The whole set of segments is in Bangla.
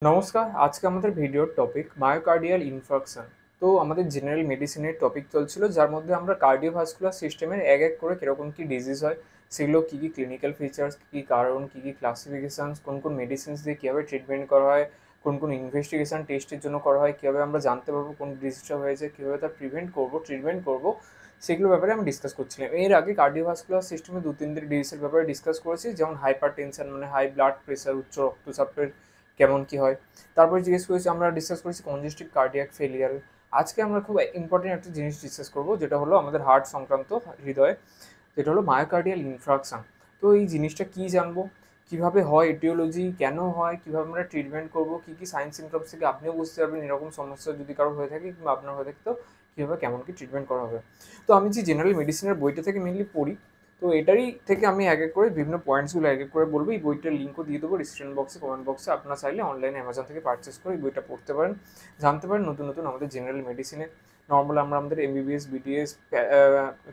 নমস্কার, আজকে আমাদের ভিডিওর টপিক মায়োকার্ডিয়াল ইনফার্কশন। তো আমাদের জেনারেল মেডিসিনের টপিক চলছিল, যার মধ্যে আমরা কার্ডিওভাস্কুলার সিস্টেমের এক করে কীরকম কী ডিজিজ হয়, সেগুলো কী কী ক্লিনিক্যাল ফিচার্স, কী কী কারণ, কী কী ক্লাসিফিকেশানস, কোন কোন মেডিসিনস দিয়ে কীভাবে ট্রিটমেন্ট করা হয়, কোন কোন ইনভেস্টিগেশন টেস্টের জন্য করা হয়, কীভাবে আমরা জানতে পারবো কোন ডিজিজটা হয়েছে, কীভাবে তার ট্রিটমেন্ট করবো, সেগুলোর ব্যাপারে আমি ডিসকাস করছিলাম। এর আগে কার্ডিওভাস্কুলার সিস্টেমে দু তিনটে ডিজিজের ব্যাপারে ডিসকাস করেছি, যেমন হাইপার টেনশন মানে হাই ব্লাড প্রেশার, উচ্চ রক্তচাপের কেমন কী হয়। তারপরে জিজ্ঞেস করেছি, আমরা ডিসকাস করেছি কনজেস্টিভ কার্ডিয়াক ফেলিয়ার। আজকে আমরা খুব ইম্পর্টেন্ট একটা জিনিস ডিসকাস করবো, যেটা হলো আমাদের হার্ট সংক্রান্ত, হৃদয়ে, যেটা হলো মায়োকার্ডিয়াল ইনফ্রাকশন। তো এই জিনিসটা কী জানবো, কীভাবে হয়, এটিওলজি কেন হয়, কীভাবে আমরা ট্রিটমেন্ট করবো, কী কী সাইন সিমটমস থেকে আপনিও বুঝতে পারবেন এরকম সমস্যা যদি কারো হয়ে থাকে কিংবা আপনার হয়ে থাকে, তো কীভাবে কেমন কী ট্রিটমেন্ট করা হবে। তো আমি যে জেনারেল মেডিসিনের বইটা থেকে মেনলি পড়ি, তো এটারই থেকে আমি এক এক করে বিভিন্ন পয়েন্টসগুলো এক এক করে বলবো। এই বইটার লিঙ্কও দিয়ে দেবো ডিসক্রিপশন বক্সে, কমেন্ট বক্সে। আপনারা চাইলে অনলাইনে অ্যামাজন থেকে পারচেস করে এই বইটা পড়তে পারেন, জানতে পারেন নতুন নতুন আমাদের জেনারেল মেডিসিনে। নর্মাল আমরা আমাদের এমবিবিএস, বিডিএস,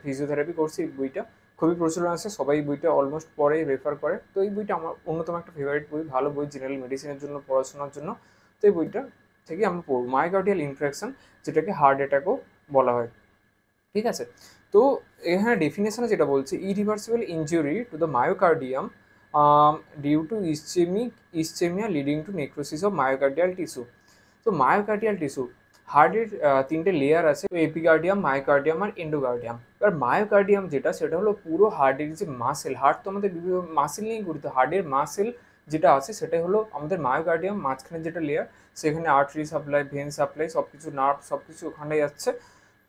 ফিজিওথেরাপি করছি। এই বইটা খুবই প্রচলন আছে, সবাই বইটা অলমোস্ট পড়ে, রেফার করে। তো এই বইটা আমার অন্যতম একটা ফেভারিট বই, ভালো বই জেনারেল মেডিসিনের জন্য, পড়াশোনার জন্য। তো এই বইটা থেকে আমরা পড়ব মায়োকার্ডিয়াল ইনফ্রাকশন, যেটাকে হার্ট অ্যাটাকও বলা হয়। ঠিক আছে? তো এখানে ডেফিনেশনে যেটা বলছে, irreversible injury to the myocardium due to ischaemia leading to necrosis of myocardial tissue. তো মায়োকার্ডিয়াল টিস্যু, হার্টের তিনটে লেয়ার আছে, এপিকার্ডিয়াম, মায়োকার্ডিয়াম আর এন্ডোকার্ডিয়াম। এবার মায়োকার্ডিয়াম যেটা, সেটা হলো পুরো হার্টের যে মাসেল, হার্ট তো আমাদের বিভিন্ন মাসেল নিয়েই গঠিত, হার্টের মাসেল যেটা আছে সেটাই হলো আমাদের মায়োকার্ডিয়াম। মাঝখানে যেটা লেয়ার, সেখানে আর্টারি সাপ্লাই, ভেন সাপ্লাই, সব কিছু নার্ভ, সব কিছু ওখানে যাচ্ছে।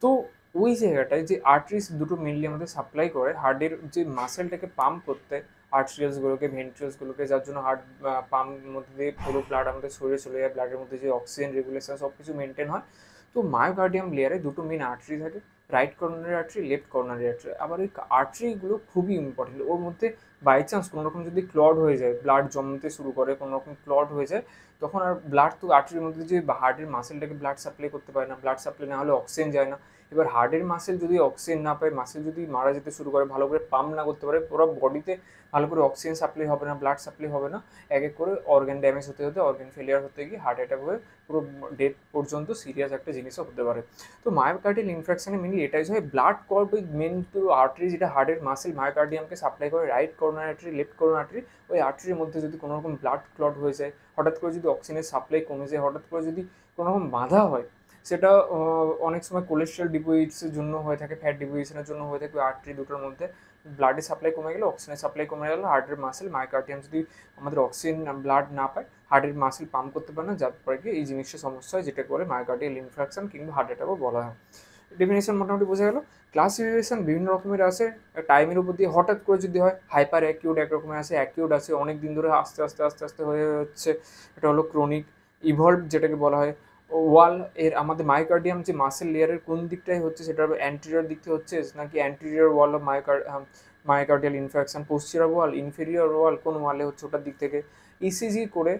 তো ওই জায়গাটায় যে আর্টারিস দুটো মেনলি আমাদের সাপ্লাই করে হার্টের যে মাসেলটাকে পাম্প করতে, আর্টারিয়ালসগুলোকে, ভেন্ট্রিয়ালসগুলোকে, যার জন্য হার্ট পাম্পের মধ্যে দিয়ে পুরো ব্লাড আমাদের শরীরে চলে যায়, ব্লাডের মধ্যে যে অক্সিজেন রেগুলেশন সব কিছু মেনটেন হয়। তো মায়োকার্ডিয়াম লেয়ারে দুটো মেন আর্টারি থাকে, রাইট কর্নারি আর্টারি, লেফট কর্নারি আর্টারি। আবার ওই আর্টারিগুলো খুবই ইম্পর্টেন্ট। ওর মধ্যে বাই চান্স কোনো রকম যদি ক্লড হয়ে যায়, ব্লাড জমতে শুরু করে, কোনো রকম ক্লড হয়ে যায়, তখন আর ব্লাড তো আর্টারির মধ্যে যে হার্টের মাসেলটাকে ব্লাড সাপ্লাই করতে পারে না, ব্লাড সাপ্লাই না হলে অক্সিজেন যায় না। এবার হার্টের মাসেল যদি অক্সিজেন না পায়, মাসেল যদি মারা যেতে শুরু করে, ভালো করে পাম্প না করতে পারে, পুরো বডিতে ভালো করে অক্সিজেন সাপ্লাই হবে না, ব্লাড সাপ্লাই হবে না, এক এক করে অর্গান ড্যামেজ হতে হতে, অর্গান ফেলিয়ার হতে গিয়ে হার্ট অ্যাটাক হয়ে পুরো ডেথ পর্যন্ত সিরিয়াস একটা জিনিসও হতে পারে। তো মায়োকার্ডিয়াল ইনফ্রাকশনে মেনলি এটাই হয়, ব্লাড কর্ড ওই মেন টু আর্টারি, যেটা হার্টের মাসেল মায়োকার্ডিয়ামকে সাপ্লাই করে, right corner artery, left corner artery. ওই আর্টারির মধ্যে যদি কোনো রকম ব্লাড ক্লট হয়ে যায়, হঠাৎ করে যদি অক্সিজেনের সাপ্লাই কমে যায়, হঠাৎ করে যদি কোনো রকম বাধা হয়, সেটা অনেক সময় কোলেস্ট্রল ডিপোজিটসের জন্য হয়ে থাকে, ফ্যাট ডিপোজিশনের জন্য হয়ে থাকে। আর্টারি দুটোর মধ্যে ব্লাডের সাপ্লাই কমে গেলে, অক্সিজেনের সাপ্লাই কমে গেলে, হার্টের মাসেল মায়োকার্ডিয়াম যদি আমাদের অক্সিজেন ব্লাড না পায়, হার্টের মাসেল পাম্প করতে পারে না, যার পরে গিয়ে এই জিনিসটা সমস্যা হয়, যেটাকে বলে মায়োকার্ডিয়াল ইনফ্রাকশন কিংবা হার্ট অ্যাটাকও বলা হয়। ডেফিনেশন মোটামুটি বোঝা গেল। ক্লাসিফিকেশন বিভিন্ন রকমের আছে, টাইমের উপর দিয়ে হঠাৎ করে যদি হয়, হাইপার অ্যাকিউট এক রকমের আছে, অ্যাকিউট আছে অনেক দিন ধরে আস্তে আস্তে আস্তে আস্তে হয়ে হচ্ছে, এটা হলো ক্রনিক। ইভলভ যেটাকে বলা হয়, ওয়াল এর আমাদের মায়োকার্ডিয়াম যে মাসেল লেয়ারের কোন দিকটাই হচ্ছে, সেটা অ্যান্টেরিয়র দিক থেকে হচ্ছে নাকি anterior wall of myocardial infraction, posterior wall, inferior wall, কোন ওয়ালে হচ্ছে ওটার দিক থেকে ইসিজি করে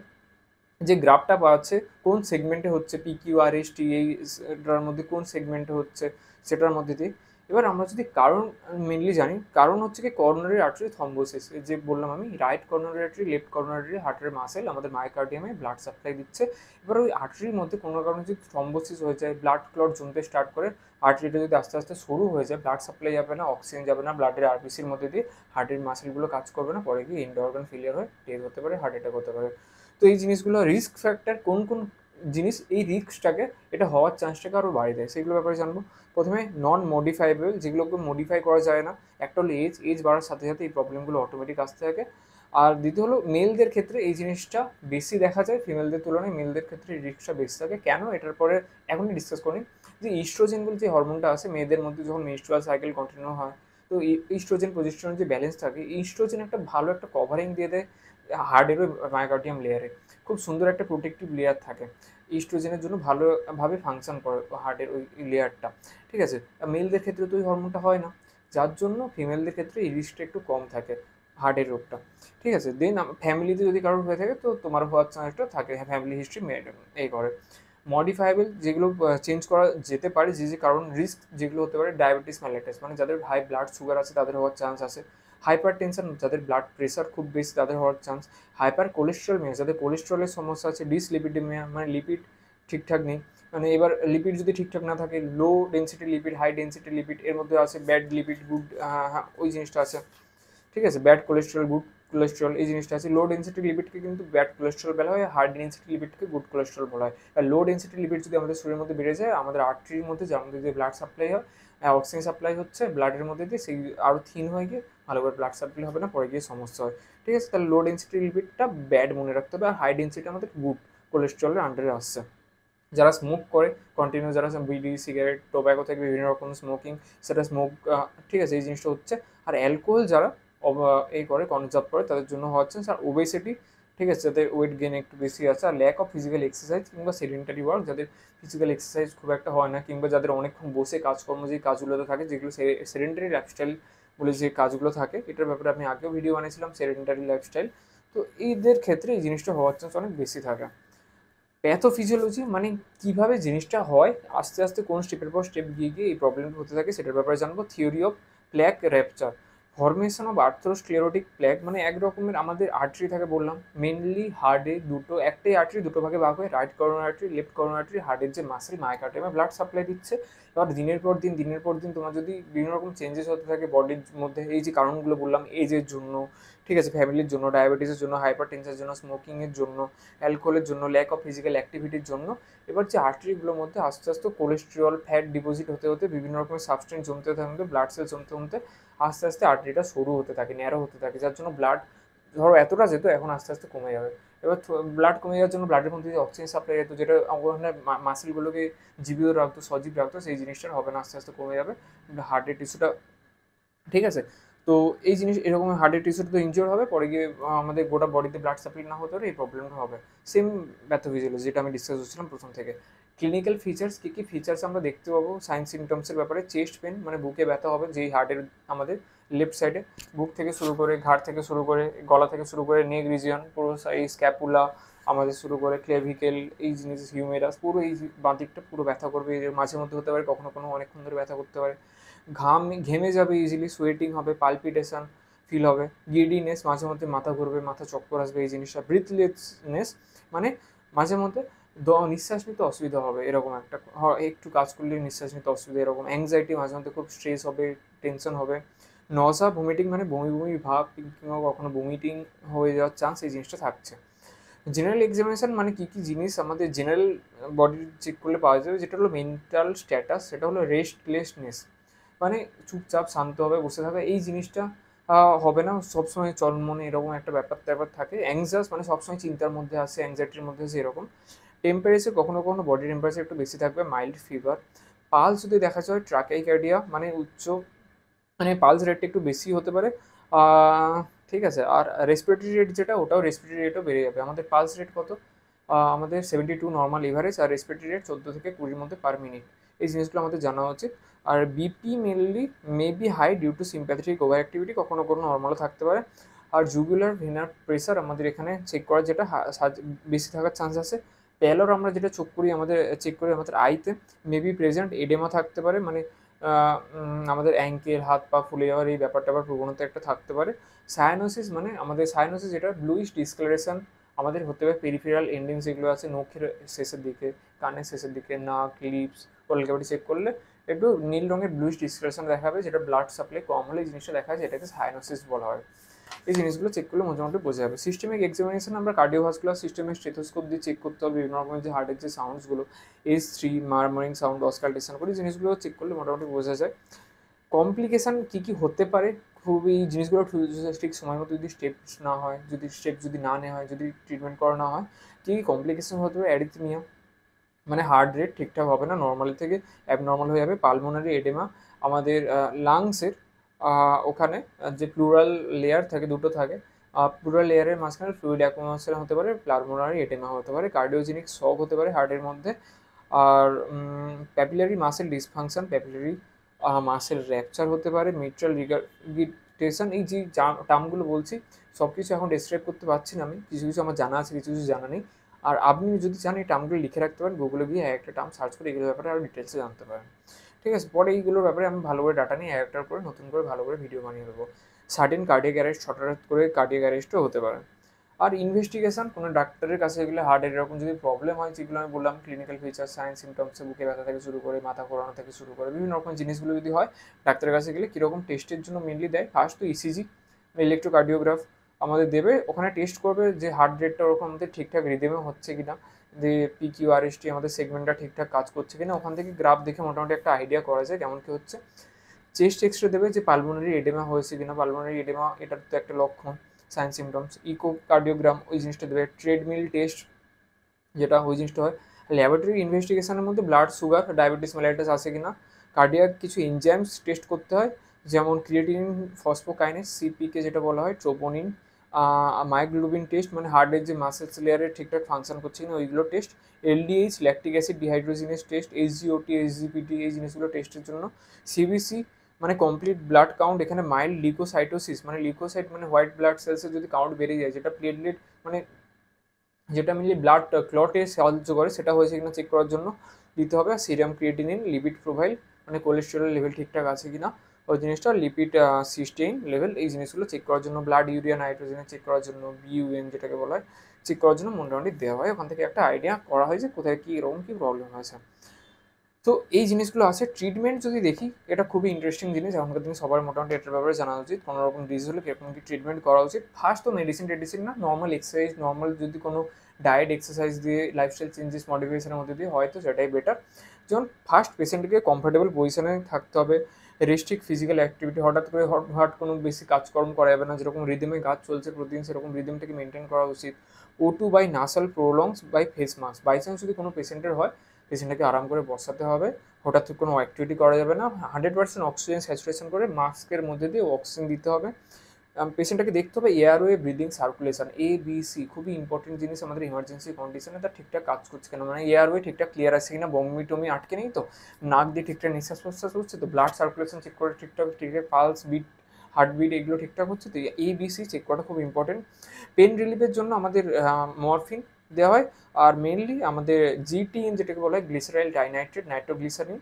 যে গ্রাফটা পাচ্ছে কোন সেগমেন্টে হচ্ছে, পিকিউআরএসটি এইটার মধ্যে কোন সেগমেন্টে হচ্ছে, সেটার মধ্যে দিয়ে। এবার আমরা যদি কারণ মেনলি জানি, কারণ হচ্ছে কি কর্নারি আর্টারি থ্রম্বোসিস, যে বললাম আমি, রাইট কর্নারি আর্টারি, লেফট কর্নারি আর্টারি, হার্টের মাসেল আমাদের মায়োকার্ডিয়ামে ব্লাড সাপ্লাই দিচ্ছে। এবার ওই আর্টারির মধ্যে কোনো কারণে যদি থ্রম্বোসিস হয়ে যায়, ব্লাড ক্লট জমতে স্টার্ট করে, আর্টারিটা যদি আস্তে আস্তে সরু হয়ে যায়, ব্লাড সাপ্লাই যাবে না, অক্সিজেন যাবে না, ব্লাডের আরবিসির মধ্যে দিয়ে হার্টের মাসেলগুলো কাজ করবে না, পরে গিয়ে এন্ড অর্গান ফেলিয়ার হয়ে ডেথ হতে পারে, হার্ট অ্যাটাক হতে পারে। তো এই জিনিসগুলো রিস্ক ফ্যাক্টর, কোন কোন জিনিস এই রিস্কটাকে, এটা হওয়ার চান্সটাকে আরও বাড়িয়ে দেয়, সেগুলোর ব্যাপারে জানবো। প্রথমে নন মডিফাইবল, যেগুলোকে মডিফাই করা যায় না। একটা হলো এজ বাড়ার সাথে সাথে এই প্রবলেমগুলো অটোমেটিক আসতে থাকে। আর দ্বিতীয় হলো মেলদের ক্ষেত্রে এই জিনিসটা বেশি দেখা যায়, ফিমেলদের তুলনায় মেলদের ক্ষেত্রে এই রিস্কটা বেশি থাকে। কেন, এটার পরে এখনই ডিসকাস করি। যে ইস্ট্রোজেন বলে যে হরমোনটা আছে মেয়েদের মধ্যে, যখন মেনস্ট্রুয়াল সাইকেল কন্টিনিউ হয়, তো ইস্ট্রোজেন প্রজেস্টেরনের যে ব্যালেন্স থাকে, ইস্ট্রোজেন একটা ভালো একটা কভারিং দিয়ে দেয় হার্টের ওই মায়োকার্ডিয়াম লেয়ারে, খুব সুন্দর একটা প্রোটেক্টিভ লেয়ার থাকে, ইস্ট্রোজেনের জন্য ভালোভাবে ফাংশন করে হার্টের ওই লেয়ারটা। ঠিক আছে, মেলদের ক্ষেত্রে তো ওই হরমোনটা হয় না, যার জন্য ফিমেলদের ক্ষেত্রে এই রিস্কটা একটু কম থাকে হার্টের রোগটা। ঠিক আছে, দেন ফ্যামিলিতে যদি কারোর হয়ে থাকে, তো তোমার হওয়ার চান্সটা থাকে, ফ্যামিলি হিস্ট্রি এই করে। মডিফাইবল, যেগুলো চেঞ্জ করা যেতে পারে, যে কারণ রিস্ক যেগুলো হতে পারে, ডায়াবেটিস মেলাইটাস, মানে যাদের হাই ব্লাড সুগার আছে তাদের হওয়ার চান্স আছে। হাইপার টেনশন যাদের ব্লাড প্রেশার খুব বেশি তাদের হওয়ার চান্স, হাইপার কোলেস্ট্রলমিয়া যাদের কোলেস্ট্রলের সমস্যা আছে, ডিসলিপিডেমিয়া মানে লিপিড ঠিকঠাক নেই, মানে এবার লিপিড যদি ঠিকঠাক না থাকে, low density lipid, high density lipid, এর মধ্যে আছে ব্যাড লিপিড, গুড, ওই জিনিসটা আছে, ঠিক আছে, ব্যাড কোলেস্ট্রল, গুড কোলেস্ট্রল, এই জিনিসটা আছে। লো ডেন্সিটি লিপিডকে কিন্তু ব্যাড কোলেস্ট্রল বলা হয়, হাই ডেন্সিটি লিপিডকে গুড কোলেস্ট্রল বলা হয়। আর লো ডেন্সিটি লিপিড যদি আমাদের শরীরের মধ্যে বেড়ে যায়, আমাদের আর্টারির মধ্যে যার মধ্যে যে ব্লাড সাপ্লাই হয়, অক্সিজেন সাপ্লাই হচ্ছে ব্লাডের মধ্যে দিয়ে, সেই আরও থিন হয়ে গিয়ে ভালো করে ব্লাড সাপ্লাই হবে না, পরে গিয়ে সমস্যা হয়, ঠিক আছে। তাহলে লো ডেন্সিটি লিপিডটা ব্যাড মনে রাখতে হবে, আর হাই ডেন্সিটি আমাদের গুড কোলেস্ট্রলের আন্ডারে আসছে। যারা স্মোক করে কন্টিনিউ, যারা বিড়ি সিগারেট টোব্যাকো থেকে বিভিন্ন রকম স্মোকিং, সেটা স্মোক, ঠিক আছে, এই জিনিসটা হচ্ছে। আর অ্যালকোহল যারা এই করে কনজার্ভ করে তাদের জন্য হচ্ছে। আর ওবেসিটি, ঠিক আছে, যাদের ওয়েট গেন একটু বেশি আছে, আর ল্যাক অফ ফিজিক্যাল এক্সারসাইজ কিংবা সেডেন্টারি ওয়ার্ক, যাদের ফিজিক্যাল এক্সারসাইজ খুব একটা হয় না, কিংবা যাদের অনেকক্ষণ বসে কাজকর্ম যে কাজগুলোতে থাকে, যেগুলো সেডেন্টারি লাইফস্টাইল বলে যে কাজগুলো থাকে, এটার ব্যাপারে আমি আগেও ভিডিও বানিয়েছিলাম, সেডেন্টারি লাইফস্টাইল। তো এদের ক্ষেত্রে এই জিনিসটা হওয়ার চান্স অনেক বেশি থাকে। প্যাথোফিজিওলজি মানে কীভাবে জিনিসটা হয়, আস্তে আস্তে কোন স্টেপের পর স্টেপ গিয়ে গিয়ে এই প্রবলেমটা হতে থাকে সেটার ব্যাপারে জানবো। Theory of plaque rupture, formation of atherosclerotic plaque, মানে এক রকমের আমাদের আর্টারি থাকে বললাম, মেনলি হার্টে দুটো, একটাই আর্টারি দুটো ভাগে ভাগ হয়, right coronary artery, left coronary artery. হার্টের যে মাসেল মায়োকার্ডিয়ামে ব্লাড সাপ্লাই দিচ্ছে। এবার দিনের পর দিন তোমার যদি বিভিন্ন রকম চেঞ্জেস হতে থাকে বডির মধ্যে, এই যে কারণগুলো বললাম, এজের জন্য, ঠিক আছে, ফ্যামিলির জন্য, ডায়াবেটিসের জন্য, হাইপার টেনশনের জন্য, স্মোকিংয়ের জন্য, অ্যালকোহলের জন্য, ল্যাক অফ ফিজিক্যাল অ্যাক্টিভিটির জন্য, এবার যে আর্টারিগুলোর মধ্যে আস্তে আস্তে কোলেস্ট্রল ফ্যাট ডিপোজিট হতে হতে, বিভিন্ন রকমের সাবস্টেন্স জমতে থাকতে, ব্লাড সেল জমতে জমতে আস্তে আস্তে আর্টারিটা সরু হতে থাকে, ন্যারো হতে থাকে, যার জন্য ব্লাড ধরো এতটা যেত, এখন আস্তে আস্তে কমে যাবে। এবার ব্লাড কমে যাওয়ার জন্য ব্লাডের মধ্যে যে অক্সিজেন সাপ্লাই যেত, যেটা ওখানে মাসেলগুলোকে জীবিত রাখতো, সজীব রাখতো, সেই জিনিসটা হবে না, আস্তে আস্তে কমে যাবে, হার্টের টিস্যুটা, ঠিক আছে। তো এই জিনিস এরকম হার্টের টিস্যুটা তো ইনজিওর হবে, পরে গিয়ে আমাদের গোটা বডিতে ব্লাড সাপ্লাই না হতে পারে, এই প্রবলেমটা হবে। সেম প্যাথোফিজিওলজি যেটা আমি ডিসকাস করছিলাম প্রথম থেকে। ক্লিনিক্যাল ফিচার্স, কী কী ফিচার্স আমরা দেখতে পাবো সাইন সিমটমসের ব্যাপারে? চেস্ট পেন মানে বুকে ব্যথা হবে, যেই হার্টের আমাদের লেফট সাইডে, বুক থেকে শুরু করে, ঘাড় থেকে শুরু করে, গলা থেকে শুরু করে, নেক রিজিয়ন পুরো, এই স্ক্যাপুলা আমাদের শুরু করে, ক্লেভিকেল, এই জিনিস, হিউমেরাস, পুরো এই বাঁ দিকটা পুরো ব্যথা করবে, এর মাঝে মধ্যে হতে পারে, কখনো কোনো অনেকক্ষণ ধরে ব্যথা করতে পারে, ঘেমে যাবে ইজিলি, সোয়েটিং হবে, পালপিটেশন ফিল হবে, গিডিনেস, মাঝে মধ্যে মাথা ঘুরবে, মাথা চক্কর আসবে, এই জিনিসটা। ব্রিথলেসনেস মানে মাঝে মধ্যে নিঃশ্বাস নিতে অসুবিধা হবে, এরকম একটা, একটু কাজ করলে নিঃশ্বাস নিতে অসুবিধা, এরকম। অ্যাংজাইটি, মাঝে মধ্যে খুব স্ট্রেস হবে, টেনশন হবে। নজা, ভমিটিং মানে বমি বমি ভাব কিংবা কখনো ভমিটিং হয়ে যাওয়ার চান্স, এই জিনিসটা থাকছে। জেনারেল এক্সামিনেশন মানে কী কী জিনিস আমাদের জেনারেল বডি চেক করলে পাওয়া যাবে, যেটা হলো মেন্টাল স্ট্যাটাস, সেটা হলো রেস্টলেসনেস, মানে চুপচাপ শান্তভাবে বসে থাকা, এই জিনিসটা হবে না, সবসময় চলমনে এরকম একটা ব্যাপার থাকে। অ্যাংজাস মানে সবসময় চিন্তার মধ্যে আসে, অ্যাংজাইটির মধ্যে আসে, এরকম। টেম্পারেচার, কখনো কখনো বডি টেম্পারেচার একটু বেশি থাকবে, মাইল্ড ফিভার। পালস যদি দেখা যায় ট্রাকাইকার্ডিয়া মানে উচ্চ, মানে পালস রেটটা একটু বেশি হতে পারে, ঠিক আছে। আর রেসপিরেটরি রেট যেটা, ওটাও রেসপিরেটরি রেটও বেড়ে যাবে। আমাদের পালস রেট কত? আমাদের 72 নর্মাল এভারেজ, আর রেসপিরেটরি রেট 14 থেকে 20 মধ্যে পার মিনিট। এই জিনিসগুলো আমাদের জানা উচিত। আর BP mainly may be high due to sympathetic over activity, কখনো কোনো নর্মালও থাকতে পারে। আর জুগুলার ভেনার প্রেসার আমাদের এখানে চেক করার যেটা বেশি থাকার চান্স আছে। প্যালোর আমরা যেটা চোখ করি, আমাদের চেক করি আমাদের আইতে, মেবি প্রেজেন্ট এডেমা থাকতে পারে, মানে আমাদের অ্যাঙ্কেল হাত পা ফুলে যাওয়ার এই ব্যাপারটা আবার প্রবণতা একটা থাকতে পারে। সায়ানোসিস মানে আমাদের সায়ানোসিস যেটা ব্লুইশ ডিসকালারেশন আমাদের হতে পারে, পেরিফেরাল এন্ডিংস যেগুলো আছে নখের শেষের দিকে, কানের শেষের দিকে, নাক, লিপস, ওরাল ক্যাভিটি চেক করলে একটু নীল রঙের ব্লুইশ ডিসকালারেশন দেখাবে, যেটা ব্লাড সাপ্লাই কম হলে এই জিনিসটা দেখা যায়, এটাকে সায়ানোসিস বলা হয়। এই জিনিসগুলো চেক করলে মোটামুটি বোঝা যাবে। সিস্টেমিক এক্সামিনেশন আমরা কার্ডিওভাস্কুলার সিস্টেমের স্টেথোস্কোপ দিয়ে চেক করতে হবে, বিভিন্ন রকমের যে হার্টের যে সাউন্ডসগুলো, S3 মারমারিং সাউন্ড, অসকালটেশন করে জিনিসগুলো চেক করলে মোটামুটি বোঝা যায়। কমপ্লিকেশান কী কী হতে পারে, খুবই জিনিসগুলো ঠিক সময় মতো যদি স্টেপস না হয়, যদি স্টেপ যদি না নেওয়া হয়, যদি ট্রিটমেন্ট করা না হয়, কী কী কমপ্লিকেশান হতে পারে? অ্যারিথমিয়া মানে হার্ট রেট ঠিকঠাক হবে না, নর্মাল থেকে অ্যাবনর্মাল হয়ে যাবে। পালমোনারি এডেমা, আমাদের লাংসের ওখানে যে প্লুরাল লেয়ার থাকে, দুটো থাকে, প্লুরাল লেয়ারের মাঝখানে ফ্লুইড অ্যাকুমুলেশন হতে পারে, পালমোনারি এডেমা হতে পারে। কার্ডিওজেনিক শক হতে পারে হার্টের মধ্যে। আর papillary muscle dysfunction, papillary muscle rupture হতে পারে, মিট্রাল রিগার্ডিটেশন, এই যে টার্মগুলো বলছি সব কিছু এখন ডিসক্রাইব করতে পারছি না আমি, কিছু কিছু আমার জানা আছে, কিছু কিছু জানা নেই। আর আপনি যদি চান এই টার্মগুলো লিখে রাখতে পারেন, গুগলে গিয়ে একটা টার্ম সার্চ করে এগুলোর ব্যাপারে আরও ডিটেলসে জানতে পারেন, ঠিক আছে। পরে এইগুলোর ব্যাপারে আমি ভালো করে ডাটা নিয়ে একটার করে নতুন করে ভালো করে ভিডিও বানিয়ে দেবো। সাডেন কার্ডিয়াক অ্যারেস্ট, হঠাৎ করে কার্ডিয়াক অ্যারেস্টও হতে পারে। আর ইনভেস্টিগেশন, কোনো ডাক্তারের কাছে গেলে হার্টের এরকম যদি প্রবলেম হয়, যেগুলো আমি বললাম ক্লিনিক্যাল ফিচার, সাইন সিমটমসে বুকে ব্যথা থেকে শুরু করে মাথা ঘোরানো থেকে শুরু করে বিভিন্ন রকম জিনিসগুলো যদি হয়, ডাক্তারের কাছে গেলে কীরকম টেস্টের জন্য মেনলি দেয়, ফার্স্ট তো ইসিজি, ইলেকট্রোকার্ডিওগ্রাফ আমাদের দেবে, ওখানে টেস্ট করবে যে হার্ট রেটটা ওরকম আমাদের ঠিকঠাক রিদেমে হচ্ছে কিনা, যে পিকিউআরএসটি আমাদের সেগমেন্টটা ঠিকঠাক কাজ করছে কিনা, ওখান থেকে গ্রাফ দেখে মোটামুটি একটা আইডিয়া করা যায় কেমন কী হচ্ছে। চেস্ট এক্সরে দেবে যে পালমোনারি এডেমা হয়েছে কিনা, পালমোনারি এডেমা এটার তো একটা লক্ষণ, সাইন সিমটমস। ইকোকার্ডিওগ্রাম ওই জিনিসটা দেবে। ট্রেডমিল টেস্ট যেটা ওই জিনিসটা হয়। ল্যাবরেটরি ইনভেস্টিগেশনের মধ্যে ব্লাড সুগার, ডায়াবেটিস মেলাইটাস আছে কিনা, কার্ডিয়াক কিছু এনজাইমস টেস্ট করতে হয়, যেমন ক্রিয়েটিনিন ফসফোকাইনেস, সিপিকে যেটা বলা হয়, ট্রোপোনিন, মায়োগ্লোবিন টেস্ট মানে হার্টের যে মাসেলস লেয়ারে ঠিকঠাক ফাংশন করছে কিনা ওইগুলো test, LDH lactic acid dehydrogenase test, HGOT, HGPT এই জিনিসগুলো টেস্টের জন্য। সিবিসি মানে কমপ্লিট ব্লাড কাউন্ট, এখানে মাইল্ড লিউকোসাইটোসিস মানে লিউকোসাইট মানে হোয়াইট ব্লাড সেলসের যদি কাউন্ট বেড়ে যায়, যেটা প্লেটলেট মানে যেটা মেনলি ব্লাড ক্লটে সাহায্য করে, সেটা হয়েছে কিনা চেক করার জন্য দিতে হবে। আর সিরাম ক্রিয়েটিনিন, লিপিড প্রোফাইল মানে কোলেস্টেরল লেভেল ঠিকঠাক আছে কিনা ওই জিনিসটা, লিপিড সিস্টেইন লেভেল এই জিনিসগুলো চেক করার জন্য, ব্লাড ইউরিয়া নাইট্রোজেনে চেক করার জন্য, বিইউএন যেটাকে বলা হয় চেক করার জন্য মোটামুটি দেওয়া হয়। ওখান থেকে একটা আইডিয়া করা হয় যে কোথায় কী এরকম কী প্রবলেম হয়েছে। তো এই জিনিসগুলো আছে। ট্রিটমেন্ট যদি দেখি, এটা খুবই ইন্টারেস্টিং জিনিস, এখনকার দিনে সবার মোটামুটি এটার ব্যাপারে জানা উচিত। কোনো রকম ডিজিজ হলে কীরকম কী ট্রিটমেন্ট করা উচিত। ফার্স্ট তো মেডিসিন না, নর্মাল এক্সারসাইজ, নর্মাল যদি কোনো ডায়েট এক্সারসাইজ দিয়ে লাইফস্টাইল চেঞ্জেস মডিফিকেশনের মধ্যে দিয়ে হয়তো সেটাই বেটার। যেমন ফার্স্ট পেশেন্টকে কমফোর্টেবল পজিশনে থাকতে হবে, রেস্ট্রিক্ট ফিজিক্যাল অ্যাক্টিভিটি, হঠাৎ করে হঠাৎ কোনো বেশি কাজকর্ম করা যাবে না, যেরকম রিদমে কাজ চলছে প্রতিদিন সেরকম রিদমটাকে মেনটেন করা উচিত। O2 by nasal prongs by face mask, by chance যদি কোনো পেশেন্টের হয়, পেশেন্টটাকে আরাম করে বসাতে হবে, হঠাৎ কোনো অ্যাক্টিভিটি করা যাবে না, 100% অক্সিজেন স্যাচুরেশন করে মাস্কের মধ্যে দিয়ে অক্সিজেন দিতে হবে। পেশেন্টটাকে দেখতে হবে এয়ারওয়ে, ব্রিদিং, সার্কুলেশন, ABC খুবই ইম্পর্টেন্ট জিনিস আমাদের ইমার্জেন্সি কন্ডিশনে, তার ঠিকঠাক কাজ করছে কিনা, মানে এয়ারওয়ে ঠিকঠাক ক্লিয়ার আছে কিনা, বমি টমি আটকে নেই তো, নাক দিয়ে ঠিকঠাক নিঃশ্বাস প্রশ্বাস হচ্ছে তো, ব্লাড সার্কুলেশন চেক করে ঠিকঠাক পালস বিট, হার্টবিট এগুলো ঠিকঠাক হচ্ছে তো, ABC চেক করাটা খুব ইম্পর্টেন্ট। পেন রিলিফের জন্য আমাদের মরফিন দেওয়া হয়, আর মেনলি আমাদের GTN যেটাকে বলা হয় গ্লিসারাইল ডাইনাইট্রেট, নাইট্রোগ্লিসারিন,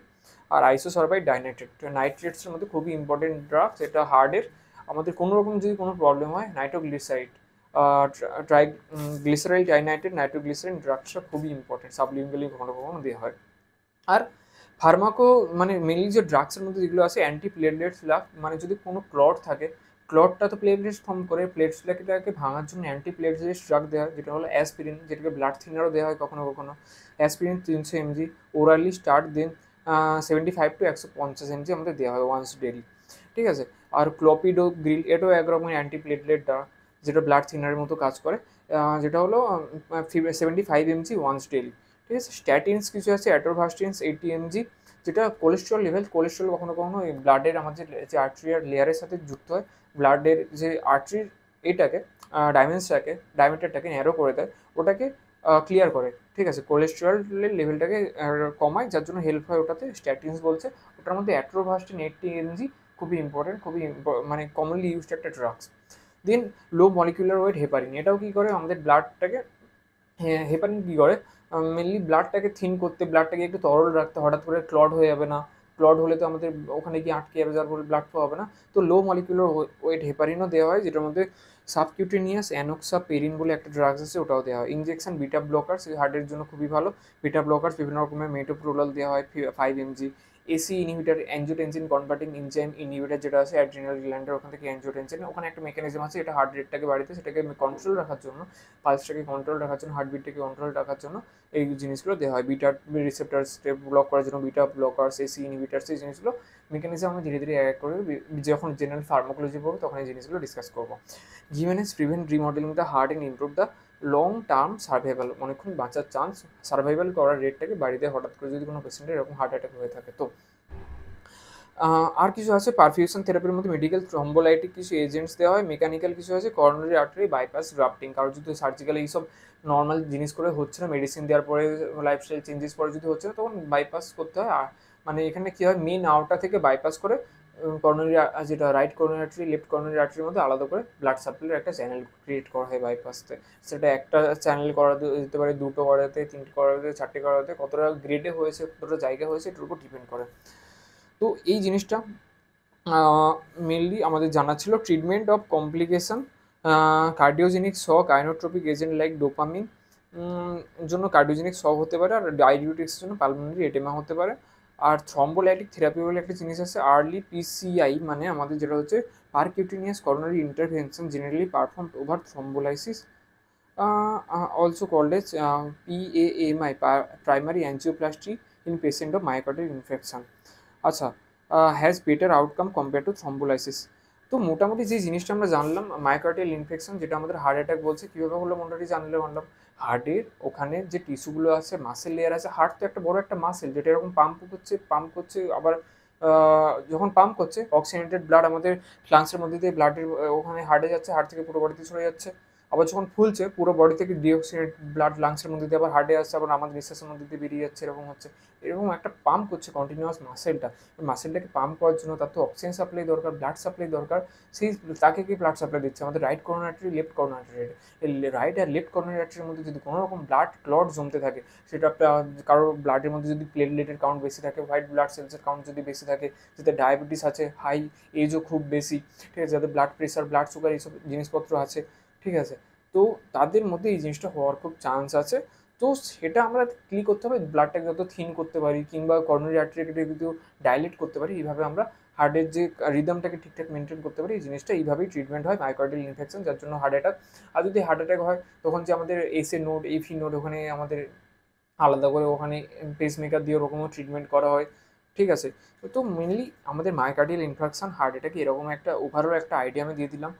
আর আইসোসারবাইড ডাইনাইট্রেট, নাইট্রেটসের মধ্যে খুবই ইম্পর্টেন্ট ড্রাগস, এটা হার্টের আমাদের কোনো রকম যদি কোনো প্রবলেম হয়, নাইট্রোগ্লিসারাইড, গ্লিসারাইল ডাইনাইট্রেট, নাইট্রোগ্লিসারিন ড্রাগসটা খুবই ইম্পর্টেন্ট, সাবলিঙ্গুয়ালি কখনো কখনো দেওয়া হয়। আর ফার্মাকো মানে মেনলি যে ড্রাগসের মধ্যে যেগুলো আছে, অ্যান্টি প্লেটলেটস ড্রাগ, মানে যদি কোনো ক্লট থাকে, ক্লটটা তো প্লেটলেটস ফর্ম করে, প্লেটসটাকে ভাঙার জন্য অ্যান্টি প্লেটলেটস ড্রাগ দেওয়া হয়, যেটা হলো অ্যাসপিরিন, যেটাকে ব্লাড থিনারও দেওয়া হয় কখনো কখনো। Aspirin 300 mg orally start, then 75 to 150 mg আমাদের দেওয়া হয় ওয়ান্স ডেলি, ঠিক আছে। আর ক্লোপিডোগ্রিল, এটাও একরকমের অ্যান্টি প্লেটলেট ড্রাগ, যেটা ব্লাড থিনারের মতো কাজ করে, যেটা হলো 75 mg ওয়ান্স ডেলি, ঠিক আছে। স্ট্যাটিনস কিছু আছে, অ্যাটোভাস্টিনস 80 mg, যেটা কোলেস্ট্রল লেভেল, কোলেস্ট্রল কখনো কখনো এই ব্লাডের আমাদের যে আর্টেরিয়াল লেয়ারের সাথে যুক্ত হয়, ব্লাডের যে আর্টারির এটাকে ডায়ামিটারটাকে ন্যারো করে দেয়, ওটাকে ক্লিয়ার করে, ঠিক আছে, কোলেস্টেরলের লেভেলটাকে কমায়, যার জন্য হেল্প হয় ওটাতে, স্ট্যাটিনস বলছে। ওটার মধ্যে অ্যাট্রোভাস্টিন 80 mg খুবই ইম্পর্টেন্ট, খুবই মানে কমনলি ইউজড একটা ড্রাগস। দেন লো মলিকুলার ওয়েট হেপারিন, এটাও কী করে আমাদের ব্লাডটাকে, হেপারিন কী করে মেনলি ব্লাডটাকে থিন করতে, ব্লাডটাকে একটু তরল রাখতে, হঠাৎ করে ক্লট হয়ে যাবে না, ক্লট হলে তো আমাদের ওখানে গিয়ে আটকে যাবে, যার ফলে ব্লাড ফ্লো হবে না। তো লো মলিকুলার ওয়েট হেপারিনও দেওয়া হয়, যেটার মধ্যে সাবকিউটেনিয়াস অ্যানোক্সাপেরিন বলে একটা ড্রাগস আছে, ওটাও দেওয়া হয়। ইনজেকশন বিটা ব্লকার্স, হার্টের জন্য খুবই ভালো, বিটা ব্লকার্স বিভিন্ন রকমের, মেটোপ্রোলাল দেওয়া হয় 5 mg। AC inhibitor, angiotensin converting enzyme inhibitor যেটা আছে অ্যাড্রিনাল গ্ল্যান্ডের ওখান থেকে অ্যাঞ্জিওটেনসিন, ওখানে একটা মেকানিজম আছে, এটা হার্ট রেটটাকে বাড়িতে, সেটাকে কন্ট্রোল রাখার জন্য, পালসটাকে কন্ট্রোল রাখার জন্য, হার্টবিটটাকে কন্ট্রোল রাখার জন্য এই জিনিসগুলো দেওয়া হয়। বিটা রিসেপ্টার্স ব্লক করার জন্য বিটা ব্লকার্স, এসি ইনহিবিটার্স, এই জিনিসগুলো মেকানিজম আমি ধীরে ধীরে এক করে যখন জেনারেল ফার্মাকোলজি পড়বো তখন এই জিনিসগুলো ডিসকাস করবো। জিমেনেস prevent remodelling the heart and improve the long term survival, অনেকক্ষণ বাঁচার চান্স, সার্ভাইভাল করার রেটটাকে বাড়িতে, হঠাৎ করে যদি কোনো পেশেন্টের এরকম হার্ট অ্যাটাক হয়ে থাকে তো। আর কিছু আছে পারফিউশন থেরাপির মধ্যে মেডিকেল থ্রম্বোলাইটিক কিছু এজেন্টস দেওয়া হয়, মেকানিক্যাল কিছু আছে করোনারি আর্টারি বাইপাস গ্রাফটিং, কারোর যদি সার্জিক্যাল এইসব নর্মাল জিনিস করে হচ্ছে না, মেডিসিন দেওয়ার পরে লাইফস্টাইল চেঞ্জেস পরে যদি হচ্ছে না, তখন বাইপাস করতে হয়। আর মানে এখানে কী হয়, মেন আউটটা থেকে বাইপাস করে করোনারি, যেটা right coronary artery left coronary আর্টারির মধ্যে আলাদা করে ব্লাড সাপ্লাইয়ের একটা চ্যানেল ক্রিয়েট করা হয় বাইপাসতে। সেটা একটা চ্যানেল করা যেতে পারে, দুটো করাতে, তিনটে করাতে, চারটে করাতে, কতটা গ্রেডে হয়েছে, কতটা জায়গা হয়েছে এটার উপর ডিপেন্ড করে। তো এই জিনিসটা মেনলি আমাদের জানা ছিল treatment of complication, cardiogenic shock, inotropic agent like dopamine জন্য কার্ডিওজেনিক শক হতে পারে, আর ডায়াবেটিক্সের জন্য পালমোনারি এডেমা হতে পারে। আর থ্রম্বোলাইটিক থেরাপি বলে একটা জিনিস আছে, আর্লি পিসিআই মানে আমাদের যেটা হচ্ছে percutaneous coronary intervention generally performed over thrombolysis, also called as PAMI, primary angioplasty in patient of myocardial infarction. আচ্ছা, has better outcome compare to thrombolysis. তো মোটামুটি যে জিনিসটা আমরা জানলাম মায়োকার্ডিয়াল ইনফেকশন, যেটা আমাদের হার্ট অ্যাটাক বলছে, কীভাবে হলো মোটামুটি জানলাম। হার্টের ওখানে যে টিস্যুগুলো আছে, মাসেল লেয়ার আছে, হার্ট তো একটা বড় একটা মাসেল যেটা এরকম পাম্প করছে আবার যখন পাম্প করছে অক্সিজেনেটেড ব্লাড আমাদের লাংসের মধ্যে দিয়ে ব্লাডের ওখানে হার্টে যাচ্ছে, হার্ট থেকে পুরো বডিতে চলে যাচ্ছে। আবার যখন ফুলছে পুরো বডি থেকে ডিঅক্সিজেনেট ব্লাড লাংসের মধ্যে দিয়ে আবার হার্টে আসছে, আবার আমাদের নিঃশ্বাসের মধ্যে দিয়ে বেরিয়ে যাচ্ছে, এরকম হচ্ছে। এরকম একটা পাম্প করছে কন্টিনিউয়াস মাসেলটা। মাসেলটাকে পাম্প করার জন্য তার তো অক্সিজেন সাপ্লাই দরকার, ব্লাড সাপ্লাই দরকার। সেই তাকে কি ব্লাড সাপ্লাই দিচ্ছে আমাদের right coronary artery, left coronary artery. Right আর লেফট করোনারি আর্টারির মধ্যে যদি কোনো রকম ব্লাড ক্লট জমতে থাকে, সেটা কারোর ব্লাডের মধ্যে যদি প্লেটলেটের কাউন্ট বেশি থাকে, হোয়াইট ব্লাড সেলসের কাউন্ট যদি বেশি থাকে, যাদের ডায়াবেটিস আছে, হাই এজও খুব বেশি, ঠিক আছে, যাদের ব্লাড প্রেশার, ব্লাড সুগার এইসব জিনিসপত্র আছে, ঠিক আছে, তো তাদের মধ্যে এই জিনিসটা হওয়ার খুব চান্স আছে। তো সেটা আমরা কী করতে হবে, ব্লাডটাকে যত থিন করতে পারি কিংবা করোনারি আর্টারিটাকে যদি ডাইলেট করতে পারি, এইভাবে আমরা হার্টের যে রিদমটাকে ঠিকঠাক মেনটেন করতে পারি। এই জিনিসটা এইভাবেই ট্রিটমেন্ট হয় মায়োকার্ডিয়াল ইনফেকশন, যার জন্য হার্ট অ্যাটাক। আর যদি হার্ট অ্যাটাক হয় তখন যে আমাদের এসএ নোড, এফি নোড, ওখানে আমাদের আলাদা করে ওখানে পেসমেকার দিয়ে ওরকমও ট্রিটমেন্ট করা হয়, ঠিক আছে। তো মেনলি আমাদের মায়োকার্ডিয়াল ইনফেকশন, হার্ট অ্যাটাকে এরকম একটা ওভারঅল একটা আইডিয়া আমি দিয়ে দিলাম,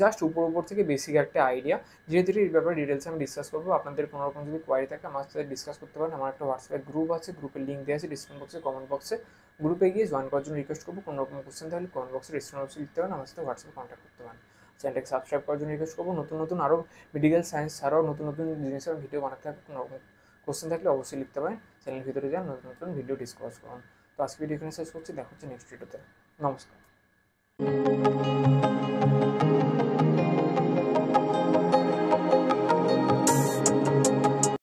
জাস্ট উপর থেকে বেসিক একটা আইডিয়া। ধীরে ধীরে এই ব্যাপারে ডিটেলসে আমি ডিসকাস করবো। আপনাদের কোনো রকম যদি কোয়ারি থাকে আমার সাথে ডিসকাস করতে পারেন। আমার একটা হোয়াটসঅ্যাপ গ্রুপ আছে, গ্রুপের লিঙ্ক দেওয়া আছে ডিসক্রিপশন বক্সে, কমেন্ট বক্সে। গ্রুপে গিয়ে জয়েন করার জন্য রিকোয়েস্ট করবো। কোনো রকম কোশ্চেন থাকলে কমেন্ট বক্সে ডিসক্রিপশন বক্সে লিখতে পারেন, আমার সাথে হোয়াটসঅ্যাপে কন্ট্যাক্ট করতে পারেন। চ্যানেলটাকে সাবস্ক্রাইব করার জন্য রিকোয়েস্ট করবো। নতুন আরও মেডিকেল সায়েন্স ছাড়াও নতুন জিনিসের ভিডিও বানাতে থাকবে। কোনো রকম কোশ্চেন থাকলে অবশ্যই লিখতে পারেন। চ্যানেলের ভিতরে যান, নতুন ভিডিও ডিসকাস করুন। তো আজকে ভিডিও এখানে শেষ করছি, দেখা হচ্ছে নেক্সট ভিডিওতে। নমস্কার।